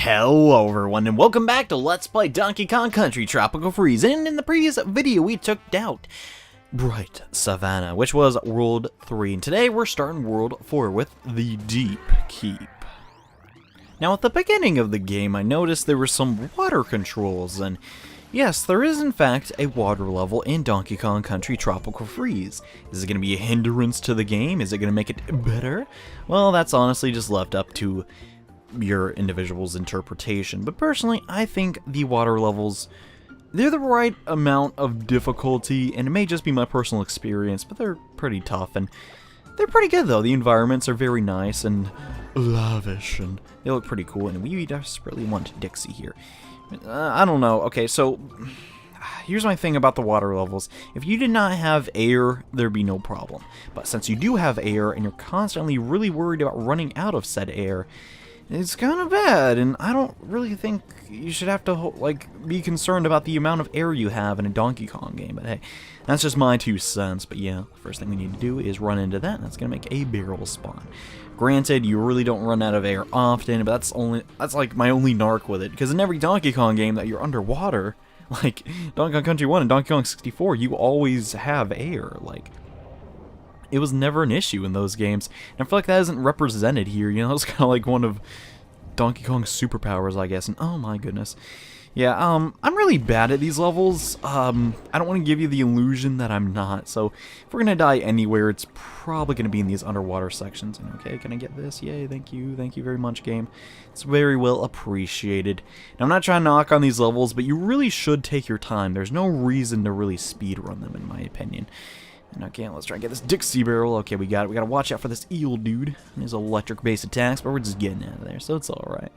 Hello everyone, and welcome back to Let's Play Donkey Kong Country Tropical Freeze. And in the previous video we took out Bright Savannah, which was World 3, and today we're starting World 4 with the Deep Keep. Now at the beginning of the game I noticed there were some water controls, and yes, there is in fact a water level in Donkey Kong Country Tropical Freeze. Is it going to be a hindrance to the game? Is it going to make it better? Well, that's honestly just left up to your individual's interpretation, but personally I think the water levels, they're the right amount of difficulty, and it may just be my personal experience, but they're pretty tough, and they're pretty good though. The environments are very nice and lavish, and they look pretty cool, and we desperately want Dixie here. I don't know. Okay, so here's my thing about the water levels. If you did not have air, there'd be no problem, but since you do have air and you're constantly really worried about running out of said air, it's kind of bad, and I don't really think you should have to, like, be concerned about the amount of air you have in a Donkey Kong game, but hey, that's just my 2 cents, but yeah, the first thing we need to do is run into that, and that's going to make a barrel spawn. Granted, you really don't run out of air often, but that's like my only narc with it, because in every Donkey Kong game that you're underwater, like Donkey Kong Country 1 and Donkey Kong 64, you always have air, like, it was never an issue in those games, and I feel like that isn't represented here. You know, it's kind of like one of Donkey Kong's superpowers, I guess, and oh my goodness. Yeah, I'm really bad at these levels. I don't want to give you the illusion that I'm not, so if we're gonna die anywhere, it's probably gonna be in these underwater sections. And okay, can I get this? Yay, thank you very much, game. It's very well appreciated. Now, I'm not trying to knock on these levels, but you really should take your time. There's no reason to really speedrun them, in my opinion. And okay, let's try and get this Dixie Barrel. Okay, we got it. We gotta watch out for this eel dude and his electric-based attacks, but we're just getting out of there, so it's alright.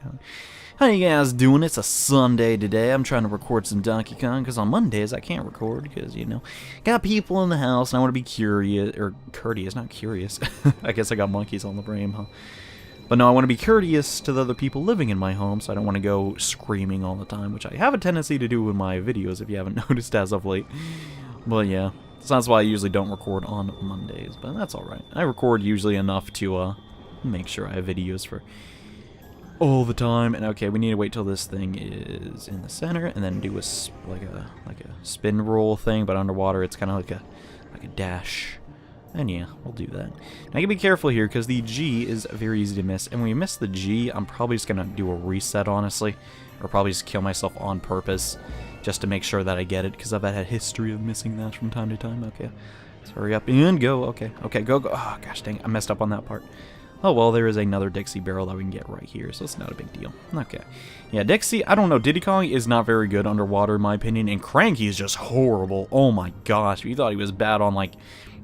How you guys doing? It's a Sunday today. I'm trying to record some Donkey Kong, because on Mondays I can't record, because, you know, got people in the house, and I want to be curious, or courteous, not curious. I guess I got monkeys on the brain, huh? But no, I want to be courteous to the other people living in my home, so I don't want to go screaming all the time, which I have a tendency to do in my videos, if you haven't noticed as of late. But yeah. So that's why I usually don't record on Mondays, but that's alright. I record usually enough to make sure I have videos for all the time. And okay, we need to wait till this thing is in the center, and then do a like a spin roll thing, but underwater it's kind of like a dash. And yeah, we'll do that. Now you gotta be careful here, because the G is very easy to miss, and when you miss the G, I'm probably just gonna do a reset, honestly, or probably just kill myself on purpose, just to make sure that I get it, because I've had a history of missing that from time to time. Okay, let's hurry up and go. Okay, go. Oh, gosh dang, I messed up on that part. Oh, well, there is another Dixie Barrel that we can get right here, so it's not a big deal. Okay. Yeah, Dixie, I don't know, Diddy Kong is not very good underwater, in my opinion, and Cranky is just horrible. Oh my gosh, if you thought he was bad on, like,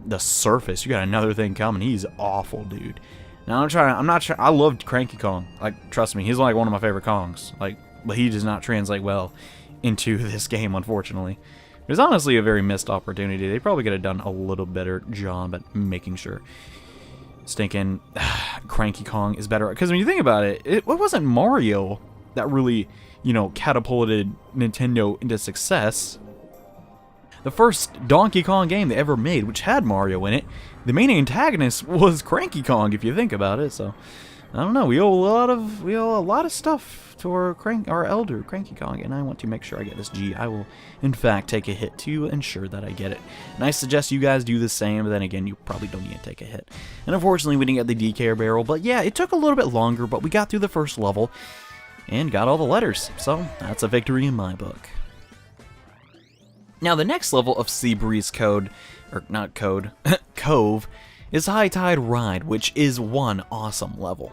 the surface, you got another thing coming. He's awful, dude. Now, I'm not trying, I loved Cranky Kong. Like, trust me, he's like one of my favorite Kongs. Like, but he does not translate well into this game, unfortunately. It was honestly a very missed opportunity. They probably could have done a little better job at making sure stinking Cranky Kong is better. Because when you think about it, it wasn't Mario that really, you know, catapulted Nintendo into success. The first Donkey Kong game they ever made, which had Mario in it, the main antagonist was Cranky Kong, if you think about it. So I don't know. We owe a lot of stuff to our elder Cranky Kong, and I want to make sure I get this G. I will, in fact, take a hit to ensure that I get it. And I suggest you guys do the same. But then again, you probably don't need to take a hit. And unfortunately, we didn't get the DK barrel. But yeah, it took a little bit longer, but we got through the first level and got all the letters. So that's a victory in my book. Now the next level of Seabreeze Cove is High Tide Ride, which is one awesome level.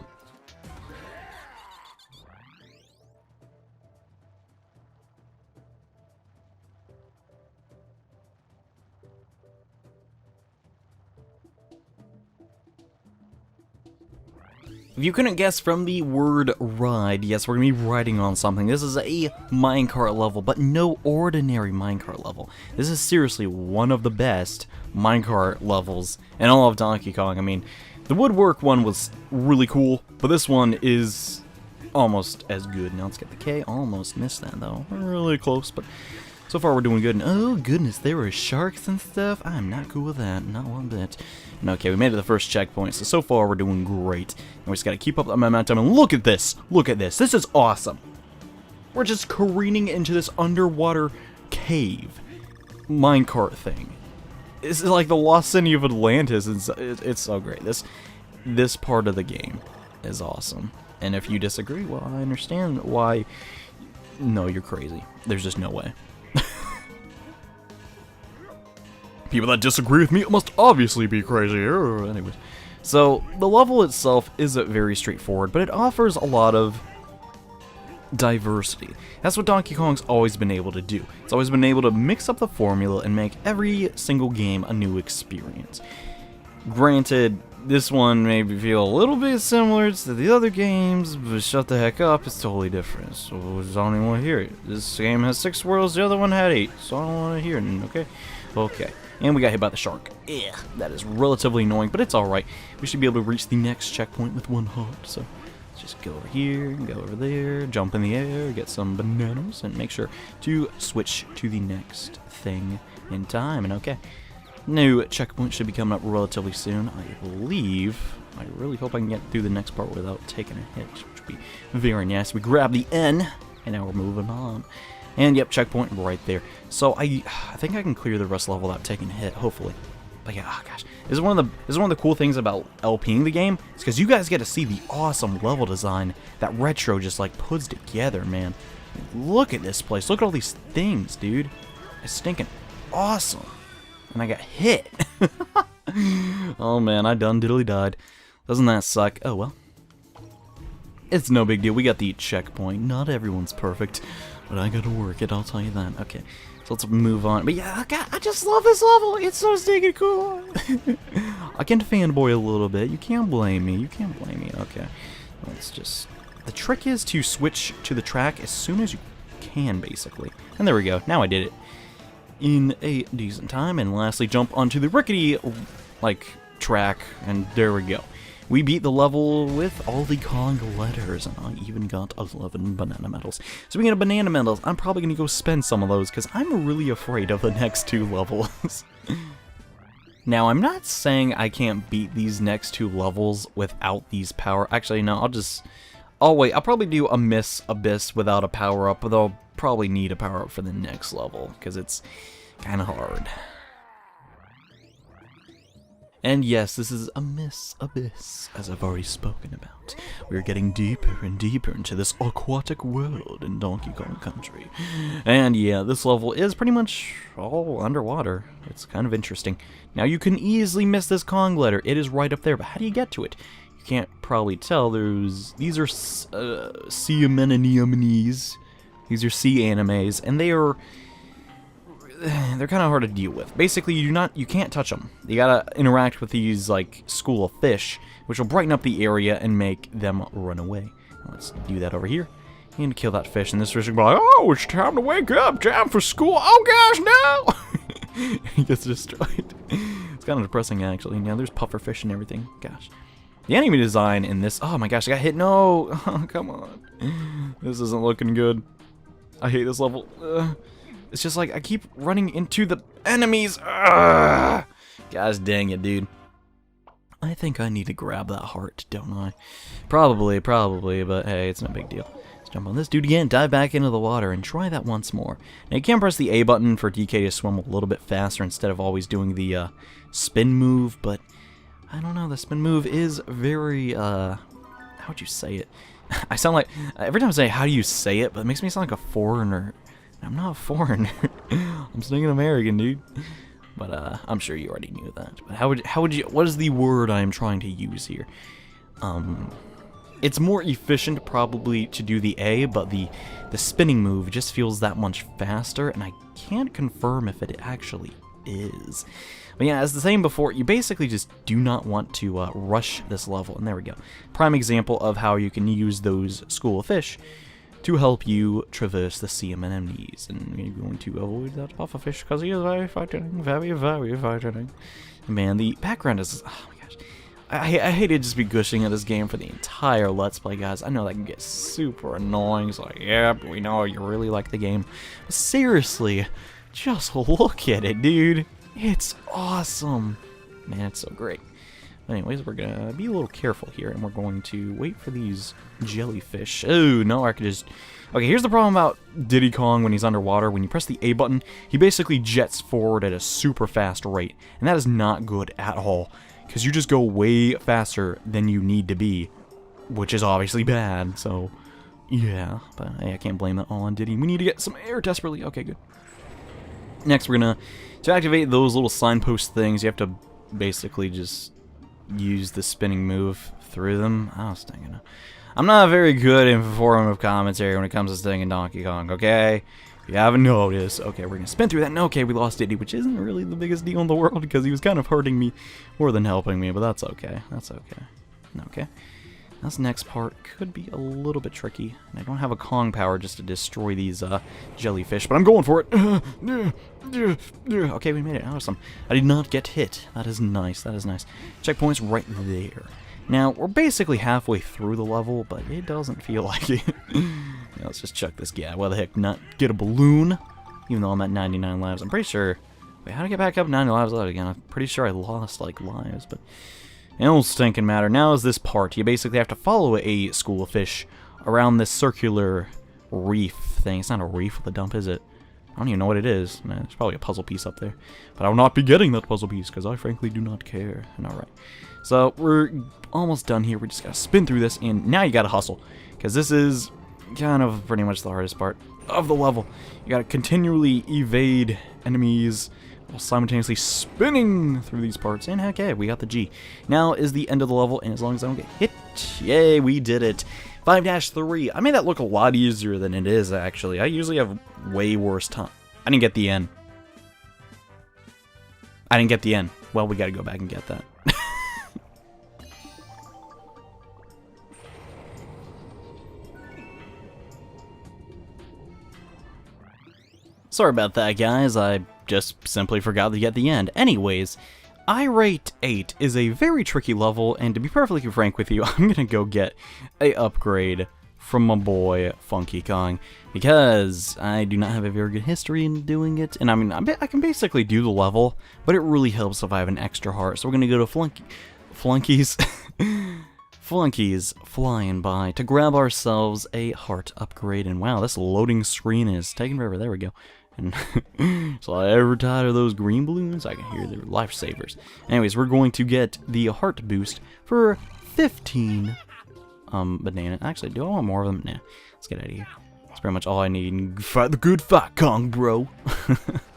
If you couldn't guess from the word ride, yes, we're going to be riding on something. This is a minecart level, but no ordinary minecart level. This is seriously one of the best minecart levels in all of Donkey Kong. I mean, the woodwork one was really cool, but this one is almost as good. Now let's get the K. Almost missed that, though. Really close, but So far we're doing good, and oh goodness, there were sharks and stuff. I'm not cool with that, not one bit. And okay, we made it to the first checkpoint, so far we're doing great. And we just gotta keep up the momentum, and look at this, this is awesome. We're just careening into this underwater cave minecart thing. It's like the lost city of Atlantis. It's so great. This part of the game is awesome. And if you disagree, well, I understand why. No, you're crazy. There's just no way. People that disagree with me must obviously be crazy. Anyways, so the level itself isn't very straightforward, but it offers a lot of diversity. That's what Donkey Kong's always been able to do. It's always been able to mix up the formula and make every single game a new experience. Granted, this one may feel a little bit similar to the other games, but shut the heck up, it's totally different. So I don't even want to hear it. This game has 6 worlds, the other one had 8, so I don't want to hear it, okay? Okay. And we got hit by the shark. Yeah, that is relatively annoying, but it's alright. We should be able to reach the next checkpoint with 1 heart, so just go over here, go over there, jump in the air, get some bananas, and make sure to switch to the next thing in time. And okay, new checkpoint should be coming up relatively soon, I believe. I really hope I can get through the next part without taking a hit, which would be very nice. We grab the N, and now we're moving on. And yep, checkpoint right there. So I think I can clear the rest of the level without taking a hit, hopefully. But yeah, oh gosh, this is one of the cool things about LPing the game. It's because you guys get to see the awesome level design that Retro just like puts together, man. Look at this place. Look at all these things, dude. It's stinking awesome. And I got hit. Oh man, I done diddly died. Doesn't that suck? Oh well. It's no big deal. We got the checkpoint. Not everyone's perfect, but I gotta work it, I'll tell you that. Okay, so let's move on. But yeah, I just love this level. It's so stinking cool. I can fanboy a little bit. You can't blame me. You can't blame me. Okay, let's just... The trick is to switch to the track as soon as you can, basically. And there we go. Now I did it in a decent time. And lastly, jump onto the rickety, like, track. And there we go. We beat the level with all the Kong letters, and I even got 11 banana medals. Speaking of banana medals, I'm probably going to go spend some of those, because I'm really afraid of the next 2 levels. Now, I'm not saying I can't beat these next 2 levels without these power... Actually, no, I'll wait. I'll probably do a Miss Abyss without a power-up, but I'll probably need a power-up for the next level, because it's kind of hard. And yes, this is a Miss Abyss, as I've already spoken about. We're getting deeper and deeper into this aquatic world in Donkey Kong Country. And yeah, this level is pretty much all underwater. It's kind of interesting. Now you can easily miss this Kong letter. It is right up there, but how do you get to it? You can't probably tell. These are sea anemones. These are sea animes, and they're kind of hard to deal with. Basically, you can't touch them. You gotta interact with these, like, school of fish, which will brighten up the area and make them run away. Let's do that over here. And kill that fish, and this fish will be like, oh, it's time to wake up, time for school, oh gosh, no! He gets destroyed. It's kind of depressing, actually. Now, there's puffer fish and everything. Gosh. The enemy design in this, oh my gosh, I got hit, no! Oh, come on. This isn't looking good. I hate this level. It's just like I keep running into the enemies. Ugh. Gosh dang it, dude. I think I need to grab that heart, don't I? Probably, but hey, it's no big deal. Let's jump on this dude again, dive back into the water, and try that once more. Now, you can press the A button for DK to swim a little bit faster instead of always doing the spin move, but I don't know, the spin move is very, how would you say it? I sound like, every time I say how do you say it, but it makes me sound like a foreigner. I'm not a foreigner. I'm singing American, dude. But I'm sure you already knew that. But how would you? What is the word I am trying to use here? It's more efficient probably to do the A, but the spinning move just feels that much faster, and I can't confirm if it actually is. But yeah, as the saying before, you basically just do not want to rush this level. And there we go. Prime example of how you can use those school of fish to help you traverse the sea anemones. And you're going to avoid that pufferfish because he is very frightening, very, very frightening. Man, the background is, oh my gosh, I hate to just be gushing at this game for the entire Let's Play, guys. I know that can get super annoying. It's like, yeah, but we know you really like the game. But seriously, just look at it, dude. It's awesome. Man, it's so great. Anyways, we're gonna be a little careful here, and we're going to wait for these jellyfish. Oh, no, I could just... Okay, here's the problem about Diddy Kong when he's underwater. When you press the A button, he basically jets forward at a super fast rate, and that is not good at all, because you just go way faster than you need to be, which is obviously bad, so... Yeah, but hey, I can't blame that all on Diddy. We need to get some air desperately. Okay, good. Next, we're gonna... To activate those little signpost things, you have to basically just use the spinning move through them. I was thinking... I'm not very good in informative commentary when it comes to stinging Donkey Kong, okay? If you haven't noticed. Okay, we're gonna spin through that, and okay, we lost Diddy, which isn't really the biggest deal in the world, because he was kind of hurting me more than helping me, but that's okay. That's okay. Okay. This next part could be a little bit tricky, and I don't have a Kong power just to destroy these jellyfish, but I'm going for it. Okay, we made it. Awesome. I did not get hit. That is nice. That is nice. Checkpoint's right there. Now, we're basically halfway through the level, but it doesn't feel like it. Yeah, let's just chuck this guy. Why the heck not get a balloon? Even though I'm at 99 lives. I'm pretty sure... Wait, how to get back up 90 lives again? I'm pretty sure I lost, like, lives, but... It don't stinking matter. Now is this part. You basically have to follow a school of fish around this circular reef thing. It's not a reef with a dump, is it? I don't even know what it is. Man, there's probably a puzzle piece up there. But I will not be getting that puzzle piece, because I frankly do not care. Alright. So, we're almost done here. We just gotta spin through this, and now you gotta hustle. Because this is kind of pretty much the hardest part of the level. You gotta continually evade enemies while simultaneously spinning through these parts. And heck yeah, we got the G. Now is the end of the level, and as long as I don't get hit, yay, we did it. 5-3. I made that look a lot easier than it is, actually. I usually have way worse time. I didn't get the N. I didn't get the N. Well, we gotta go back and get that. Sorry about that, guys. I just simply forgot to get the end. Anyways, I rate 8 is a very tricky level, and to be perfectly frank with you, I'm gonna go get a upgrade from my boy Funky Kong, because I do not have a very good history in doing it, and I mean, I can basically do the level, but it really helps if I have an extra heart. So we're gonna go to Flunkies flying by to grab ourselves a heart upgrade, and wow, this loading screen is taking forever. There we go. And so I ever tired of those green balloons, I can hear they're lifesavers. Anyways, we're going to get the heart boost for 15 banana. Actually, do I want more of them? Nah, let's get out of here. That's pretty much all I need. Fight the good fight, Kong, bro.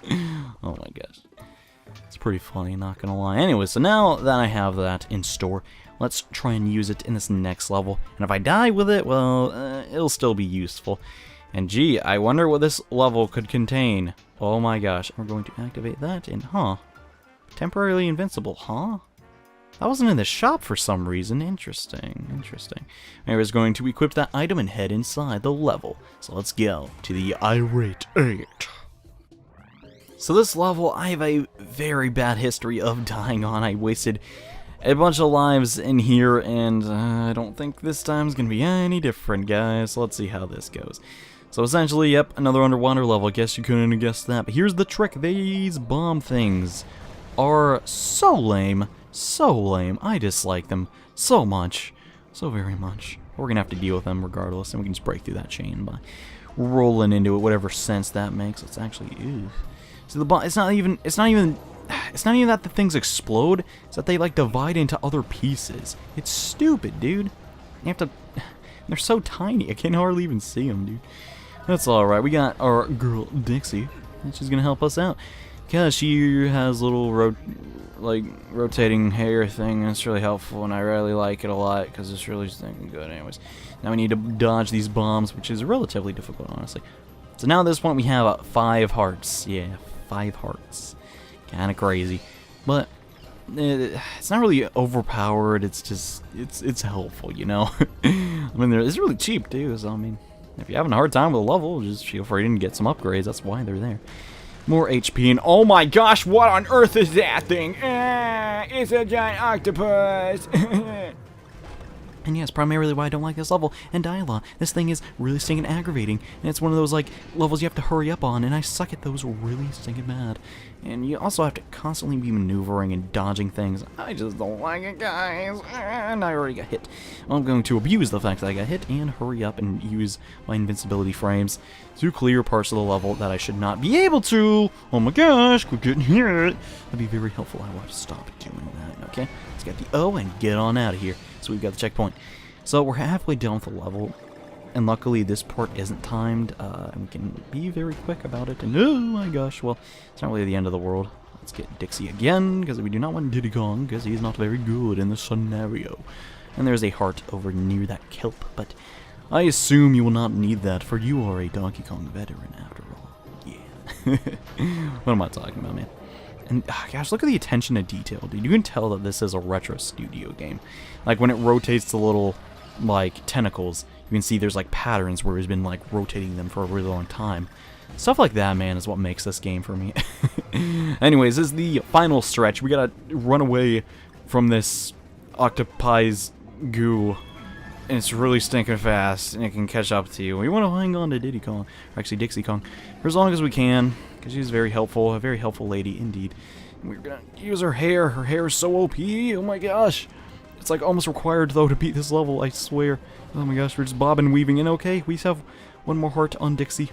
Oh my gosh. It's pretty funny, not gonna lie. Anyway, so now that I have that in store, let's try and use it in this next level. And if I die with it, well, it'll still be useful. And gee, I wonder what this level could contain. Oh my gosh, we're going to activate that and, temporarily invincible, That wasn't in the shop for some reason. Interesting, interesting. Anyways, going to equip that item and head inside the level. So let's go to the irate 8. So this level, I have a very bad history of dying on. I wasted a bunch of lives in here, and I don't think this time's gonna be any different, guys. So let's see how this goes. So essentially, yep, another underwater level. I guess you couldn't have guessed that. But here's the trick. These bomb things are so lame. So lame. I dislike them so much. So very much. We're going to have to deal with them regardless. And we can just break through that chain by rolling into it, whatever sense that makes. It's actually... Ew. So the bomb... It's not even that the things explode. It's that they, like, divide into other pieces. It's stupid, dude. You have to... They're so tiny. I can hardly even see them, dude. That's alright. We got our girl, Dixie, and she's gonna help us out. Because she has little rotating hair thing, and it's really helpful, and I really like it a lot, because it's really stinking good. Anyways, now we need to dodge these bombs, which is relatively difficult, honestly. So now at this point we have 5 hearts. Yeah, 5 hearts. Kinda crazy. But it's not really overpowered, it's just, it's helpful, you know? I mean, it's really cheap, too, so I mean, if you're having a hard time with a level, just feel free to get some upgrades, that's why they're there. More HP, and oh my gosh, what on earth is that thing? It's a giant octopus. And yes, primarily why I don't like this level, and dialogue. This thing is really stinking aggravating, and it's one of those, like, levels you have to hurry up on, and I suck at those really stinking bad. And you also have to constantly be maneuvering and dodging things. I just don't like it, guys. And I already got hit. Well, I'm going to abuse the fact that I got hit and hurry up and use my invincibility frames to clear parts of the level that I should not be able to. Oh my gosh, quit getting hit. That'd be very helpful. I will have to stop doing that, okay? Let's get the O and get on out of here. So we've got the checkpoint. So we're halfway down with the level, and luckily this part isn't timed, and we can be very quick about it, and oh my gosh, well, it's not really the end of the world. Let's get Dixie again, because we do not want Diddy Kong, because he's not very good in this scenario. And there's a heart over near that kelp, but I assume you will not need that, for you are a Donkey Kong veteran after all. Yeah. What am I talking about, man? And gosh, look at the attention to detail, dude. You can tell that this is a retro studio game. Like when it rotates the little, like, tentacles, you can see there's like patterns where it's been like rotating them for a really long time. Stuff like that, man, is what makes this game for me. Anyways, this is the final stretch. We gotta run away from this octopi's goo. And it's really stinking fast, and it can catch up to you. We want to hang on to Diddy Kong, or actually Dixie Kong, for as long as we can, because she's very helpful, a very helpful lady indeed. And we're gonna use her hair. Her hair is so OP. Oh my gosh, it's like almost required though to beat this level. I swear. Oh my gosh, we're just bobbing and weaving. And okay, we have one more heart on Dixie.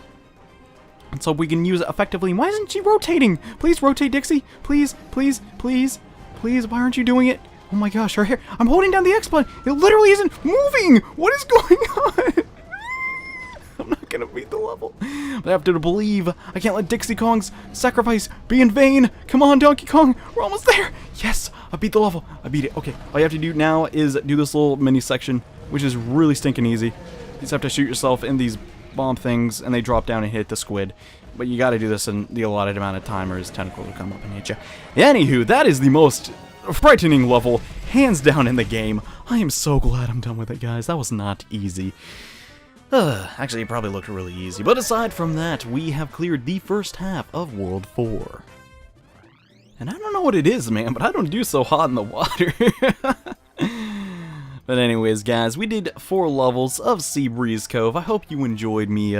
Let's hope we can use it effectively. Why isn't she rotating? Please rotate, Dixie. Please, please, please, please. Why aren't you doing it? Oh my gosh, her hair. I'm holding down the X button. It literally isn't moving. What is going on? I'm not gonna beat the level. But I have to believe. I can't let Dixie Kong's sacrifice be in vain. Come on, Donkey Kong. We're almost there. Yes, I beat the level. I beat it. Okay, all you have to do now is do this little mini section, which is really stinking easy. You just have to shoot yourself in these bomb things, and they drop down and hit the squid. But you gotta do this in the allotted amount of time, or his tentacles will come up and hit you. Anywho, that is the most frightening level, hands down, in the game. I am so glad I'm done with it, guys. That was not easy. Actually, it probably looked really easy. But aside from that, we have cleared the first half of World 4. And I don't know what it is, man, but I don't do so hot in the water. But anyways, guys, we did 4 levels of Seabreeze Cove. I hope you enjoyed me,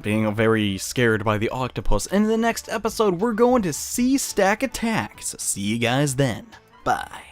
being very scared by the octopus. And in the next episode, we're going to Sea Stack Attack. So see you guys then. Bye.